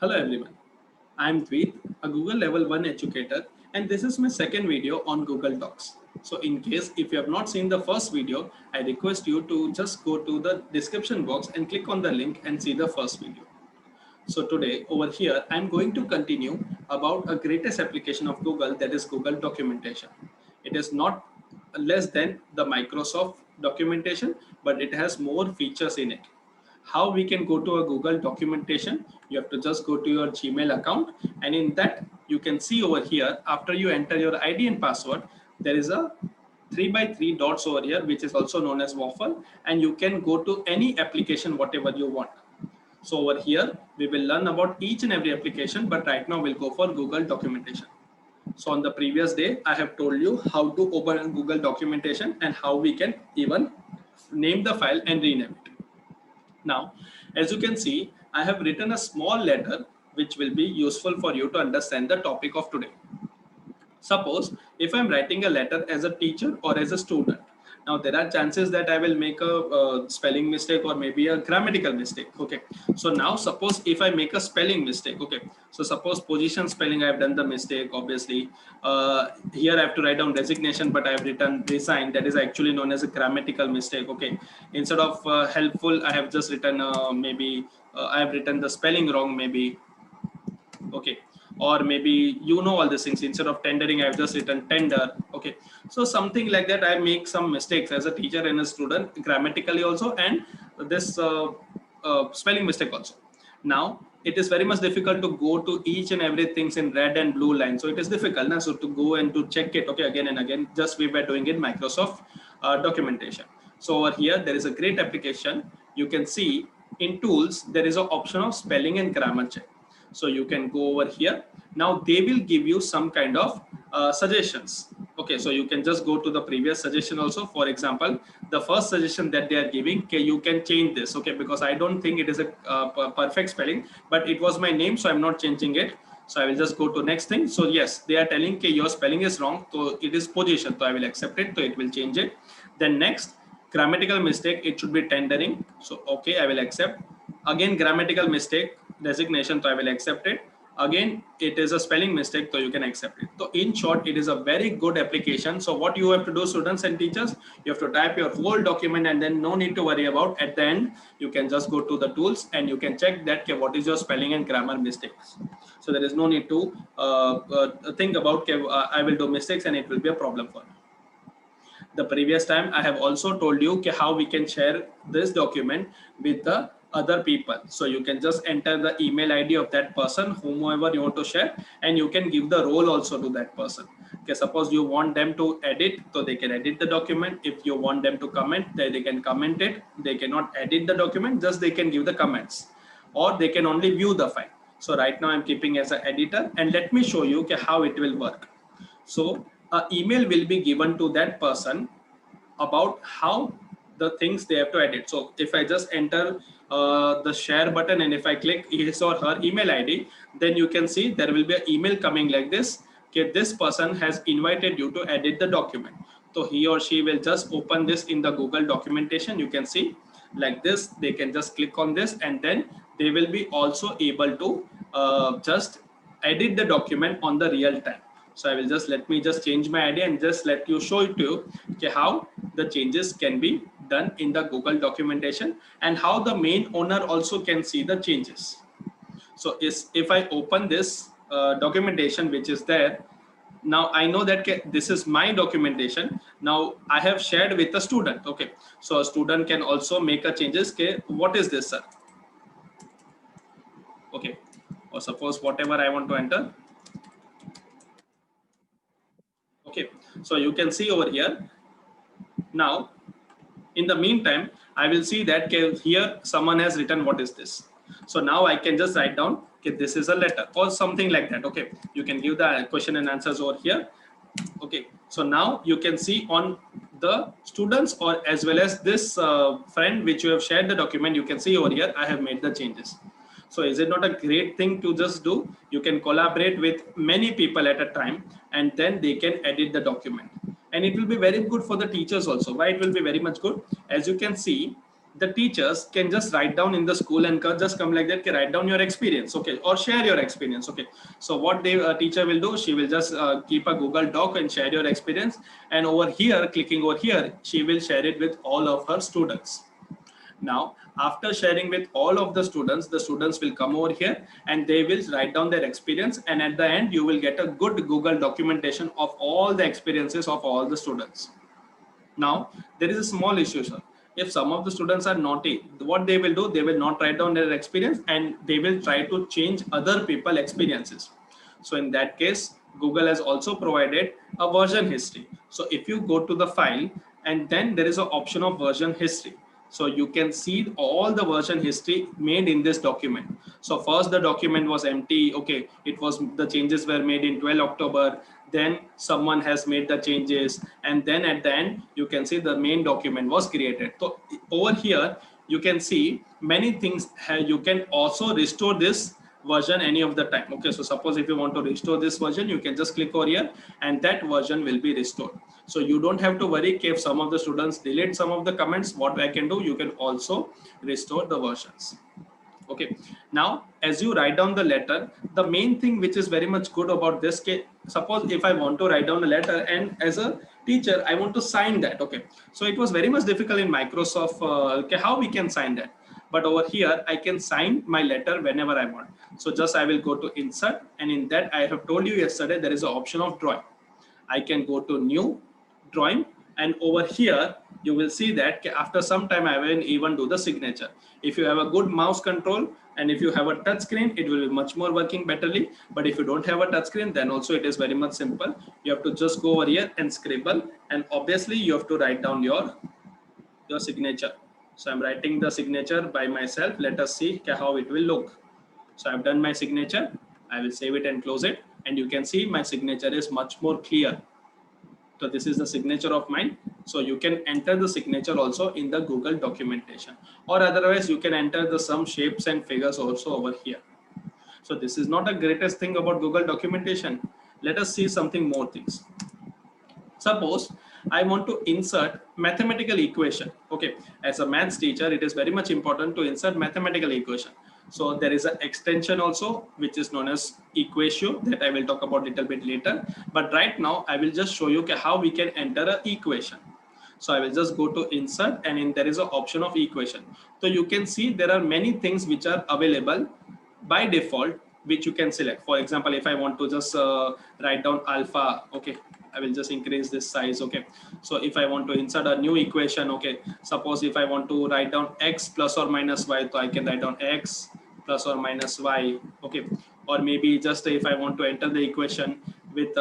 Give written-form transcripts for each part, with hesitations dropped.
Hello everyone, I am Dveet, a Google Level 1 educator, and this is my second video on Google Docs. So in case if you have not seen the first video, I request you to just go to the description box and click on the link and see the first video. So today over here, I am going to continue about a greatest application of Google, that is Google documentation. It is not less than the Microsoft documentation, but it has more features in it. How we can go to a Google documentation? You have to just go to your Gmail account, and in that you can see over here, after you enter your ID and password, there is a 3 by 3 dots over here, which is also known as waffle, and you can go to any application whatever you want. So over here, we will learn about each and every application, but right now we'll go for Google documentation. So on the previous day, I have told you how to open Google documentation and how we can even name the file and rename it. Now, as you can see, I have written a small letter which will be useful for you to understand the topic of today. Suppose if I'm writing a letter as a teacher or as a student, now there are chances that I will make a spelling mistake or maybe a grammatical mistake. Okay, so now suppose if I make a spelling mistake, okay, so suppose position spelling I have done the mistake. Obviously here I have to write down resignation, but I have written resign. That is actually known as a grammatical mistake. Okay, instead of helpful, I have just written maybe I have written the spelling wrong maybe. Okay, or maybe all these things, instead of tendering I've just written tender. Okay, so something like that. I make some mistakes as a teacher and a student, grammatically also, and this spelling mistake also. Now it is very much difficult to go to each and everything in red and blue line, so it is difficult now, so to go and to check it, okay, again and again, just we were doing it Microsoft documentation. So over here there is a great application. You can see in tools there is an option of spelling and grammar check. So you can go over here. Now they will give you some kind of suggestions. Okay, so you can just go to the previous suggestion also. For example, the first suggestion that they are giving, okay, you can change this. Okay, because I don't think it is a perfect spelling, but it was my name, so I'm not changing it. So I will just go to next thing. So yes, they are telling, okay, your spelling is wrong, so it is position, so I will accept it, so it will change it. Then next, grammatical mistake, it should be tendering, so okay, I will accept. Again, grammatical mistake, designation, so I will accept it. Again, it is a spelling mistake, so you can accept it. So in short, it is a very good application. So what you have to do, students and teachers, you have to type your whole document, and then no need to worry about at the end. You can just go to the tools and you can check that, okay, what is your spelling and grammar mistakes. So there is no need to think about, okay, I will do mistakes and it will be a problem for me. The previous time I have also told you, okay, how we can share this document with the other people. So you can just enter the email ID of that person, whomever you want to share, and you can give the role also to that person. Okay, suppose you want them to edit, so they can edit the document. If you want them to comment, they can comment it. They cannot edit the document, just they can give the comments, or they can only view the file. So right now I'm keeping as an editor, and let me show you, okay, how it will work. So an email will be given to that person about how the things they have to edit. So if I just enter the share button, and if I click his or her email ID, then you can see there will be an email coming like this. Okay, this person has invited you to edit the document. So he or she will just open this in the Google documentation. You can see like this. They can just click on this, and then they will be also able to just edit the document on the real time. So I will just, let me just change my ID and just let you show it to you, okay, how the changes can be done in the Google documentation, and how the main owner also can see the changes. So if I open this documentation which is there, now I know that, okay, this is my documentation. Now I have shared with a student. Okay, so a student can also make a changes. Okay, what is this, sir? Okay, or suppose whatever I want to enter. Okay, so you can see over here. Now in the meantime, I will see that, okay, here someone has written, what is this? So now I can just write down, okay, this is a letter or something like that. Okay, you can give the question and answers over here. Okay, so now you can see on the students, or as well as this friend which you have shared the document, you can see over here I have made the changes. So is it not a great thing to just do? You can collaborate with many people at a time, and then they can edit the document. And it will be very good for the teachers also. Why it will be very much good? As you can see, the teachers can just write down in the school and just come like that, okay, write down your experience, okay, or share your experience, okay. So what the teacher will do, she will just keep a Google Doc and share your experience, and over here, clicking over here, she will share it with all of her students. Now, after sharing with all of the students will come over here and they will write down their experience, and at the end you will get a good Google documentation of all the experiences of all the students. Now, there is a small issue, sir. If some of the students are naughty, what they will do, they will not write down their experience and they will try to change other people's experiences. So in that case, Google has also provided a version history. So if you go to the file and then there is an option of version history. So you can see all the version history made in this document. So first the document was empty. Okay, it was, the changes were made in 12 October. Then someone has made the changes, and then at the end you can see the main document was created. So over here you can see many things. You can also restore this version any of the time. Okay, so suppose if you want to restore this version, you can just click over here and that version will be restored. So you don't have to worry if some of the students delete some of the comments. What I can do, you can also restore the versions. Okay, now as you write down the letter, the main thing which is very much good about this case, suppose if I want to write down a letter and as a teacher I want to sign that. Okay, so it was very much difficult in Microsoft. Okay, how we can sign that? But over here I can sign my letter whenever I want. So just I will go to insert, and in that I have told you yesterday there is an option of drawing. I can go to new drawing, and over here you will see that after some time I will even do the signature. If you have a good mouse control and if you have a touch screen, it will be much more working betterly. But if you don't have a touch screen, then also it is very much simple. You have to just go over here and scribble, and obviously you have to write down your signature. So I'm writing the signature by myself. Let us see how it will look. So I've done my signature. I will save it and close it, and you can see my signature is much more clear. So this is the signature of mine. So you can enter the signature also in the Google documentation, or otherwise you can enter the some shapes and figures also over here. So this is not the greatest thing about Google documentation. Let us see something more things. Suppose I want to insert mathematical equation. Okay, as a maths teacher, it is very much important to insert mathematical equation. So there is an extension also which is known as Equatio that I will talk about a little bit later. But right now I will just show you how we can enter an equation. So I will just go to insert, and there is an option of equation. So you can see there are many things which are available by default which you can select. For example, if I want to just write down alpha, okay, I will just increase this size. Okay, so if I want to insert a new equation, okay, suppose if I want to write down x plus or minus y, so I can write down x plus or minus y. Okay, or maybe just if I want to enter the equation with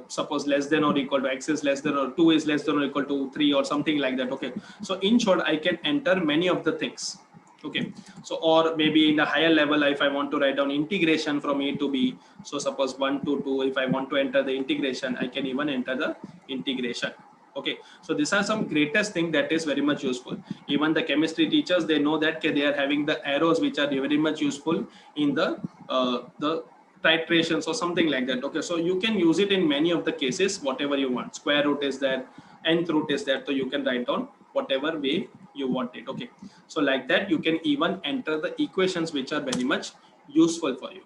suppose less than or equal to x is less than or 2 is less than or equal to 3 or something like that. Okay, so in short I can enter many of the things. Okay, so or maybe in the higher level, if I want to write down integration from a to b, so suppose 1 to 2, if I want to enter the integration, I can even enter the integration. Okay, so these are some greatest thing that is very much useful. Even the chemistry teachers, they know that they are having the arrows which are very much useful in the titrations or something like that. Okay, so you can use it in many of the cases, whatever you want. Square root is there, nth root is there, so you can write down whatever way you want it. Okay, so like that you can even enter the equations which are very much useful for you.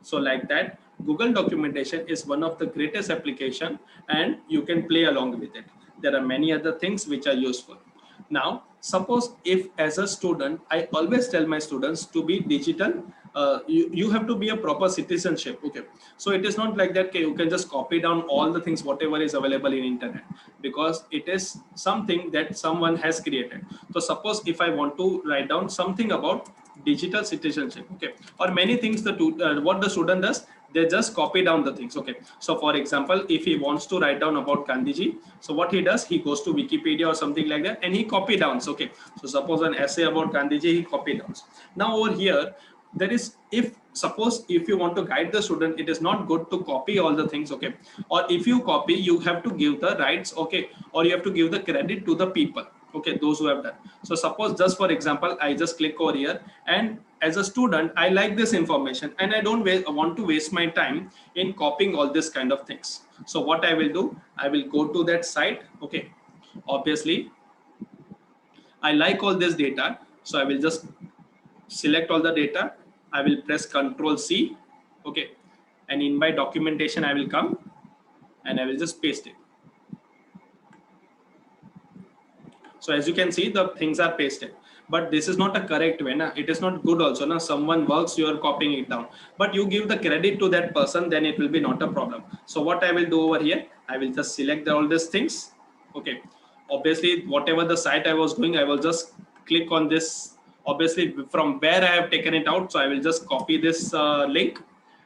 So like that, Google documentation is one of the greatest application, and you can play along with it. There are many other things which are useful. Now, suppose if as a student, I always tell my students to be digital. You have to be a proper citizenship. Okay, so it is not like that. Okay, you can just copy down all the things whatever is available in internet, because it is something that someone has created. So suppose if I want to write down something about digital citizenship, okay, or many things, what the student does, they just copy down the things. Okay, so for example, if he wants to write down about Gandhiji, so what he does, he goes to Wikipedia or something like that and he copy downs. Okay, so suppose an essay about Gandhiji, he copy downs. Now over here there is, if suppose if you want to guide the student, it is not good to copy all the things. Okay, or if you copy, you have to give the rights. Okay, or you have to give the credit to the people. Okay, those who have done. So suppose just for example, I just click over here, and as a student, I like this information and I don't want to waste my time in copying all this kind of things. So what I will do, I will go to that site. Okay, obviously I like all this data, so I will just select all the data. I will press Ctrl C, okay, and in my documentation I will come and I will just paste it. So as you can see, the things are pasted, but this is not a correct way. Na? It is not good also. Na? Someone works, you are copying it down, but you give the credit to that person, then it will be not a problem. So what I will do over here, I will just select all these things. Okay. Obviously, whatever the site I was doing, I will just click on this. Obviously, from where I have taken it out, so I will just copy this link,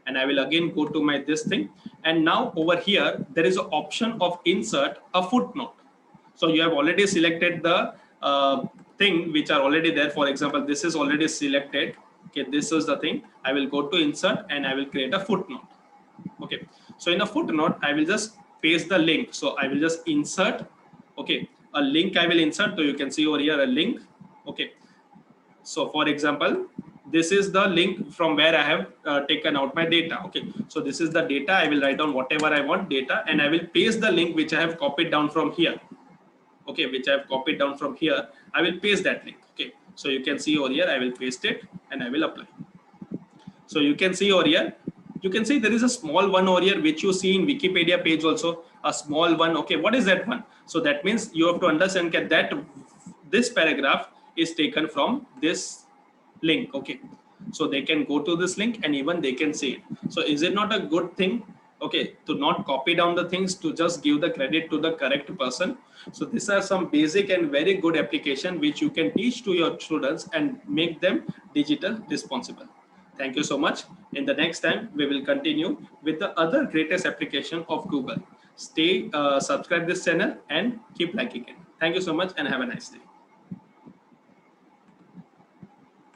and I will again go to my this thing. And now over here, there is an option of insert a footnote. So you have already selected the thing which are already there. For example, this is already selected. Okay, this is the thing. I will go to insert and I will create a footnote. Okay, so in a footnote, I will just paste the link. So I will just insert, okay, a link I will insert. So you can see over here a link. Okay, so for example, this is the link from where I have taken out my data. Okay, so this is the data. I will write down whatever I want data, and I will paste the link which I have copied down from here. Okay, which I have copied down from here. I will paste that link. Okay, so you can see over here, I will paste it and I will apply. So you can see over here, you can see there is a small one over here which you see in Wikipedia page also, a small one. Okay, what is that one? So that means you have to understand that this paragraph is taken from this link. Okay, so they can go to this link and even they can see it. So is it not a good thing, okay, to not copy down the things, to just give the credit to the correct person? So these are some basic and very good application which you can teach to your students and make them digital responsible. Thank you so much. In the next time, we will continue with the other greatest application of Google. Stay subscribe this channel and keep liking it. Thank you so much and have a nice day.